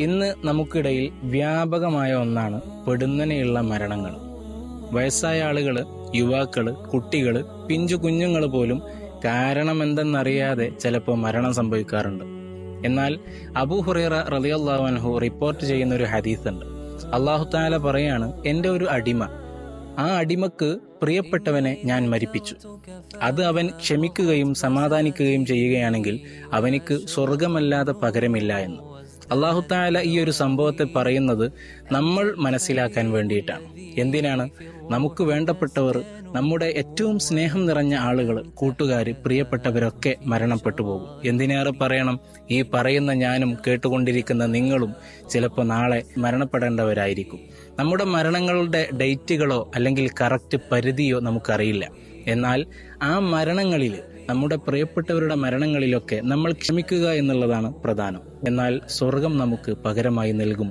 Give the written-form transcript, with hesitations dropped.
ഇന്ന് നമുക്കിടയിൽ വ്യാപകമായ ഒന്നാണ് പെടുന്നനെയുള്ള മരണങ്ങൾ. വയസ്സായ ആളുകൾ, യുവാക്കൾ, കുട്ടികൾ, പിഞ്ചു കുഞ്ഞുങ്ങൾ പോലും കാരണമെന്തെന്നറിയാതെ ചിലപ്പോൾ മരണം സംഭവിക്കാറുണ്ട്. എന്നാൽ അബൂ ഹുറൈറ റളിയല്ലാഹു അൻഹു റിപ്പോർട്ട് ചെയ്യുന്ന ഒരു ഹദീസ് ഉണ്ട്. അല്ലാഹു തആല പറയാണ്, എൻ്റെ ഒരു അടിമ, ആ അടിമക്ക് പ്രിയപ്പെട്ടവനെ ഞാൻ മരിപ്പിച്ചു. അത് അവൻ ക്ഷമിക്കുകയും സമാധാനിക്കുകയും ചെയ്യുകയാണെങ്കിൽ അവനിക്ക് സ്വർഗമല്ലാതെ പകരമില്ല എന്ന്. അല്ലാഹു തആല ഈ ഒരു സംഭവത്തെ പറയുന്നത് നമ്മൾ മനസ്സിലാക്കാൻ വേണ്ടിയിട്ടാണ്. എന്തിനാണ്? നമുക്ക് വേണ്ടപ്പെട്ടവർ, നമ്മുടെ ഏറ്റവും സ്നേഹം നിറഞ്ഞ ആളുകൾ, കൂട്ടുകാർ, പ്രിയപ്പെട്ടവരൊക്കെ മരണപ്പെട്ടു പോകും. എന്തിനേറെ പറയണം, ഈ പറയുന്ന ഞാനും കേട്ടുകൊണ്ടിരിക്കുന്ന നിങ്ങളും ചിലപ്പോൾ നാളെ മരണപ്പെടേണ്ടവരായിരിക്കും. നമ്മുടെ മരണങ്ങളുടെ ഡേറ്റുകളോ അല്ലെങ്കിൽ കറക്റ്റ് പരിധിയോ നമുക്കറിയില്ല. എന്നാൽ ആ മരണങ്ങളിൽ, നമ്മുടെ പ്രിയപ്പെട്ടവരുടെ മരണങ്ങളിലൊക്കെ നമ്മൾ ക്ഷമിക്കുക എന്നുള്ളതാണ് പ്രധാനം. എന്നാൽ സ്വർഗം നമുക്ക് പകരമായി നൽകും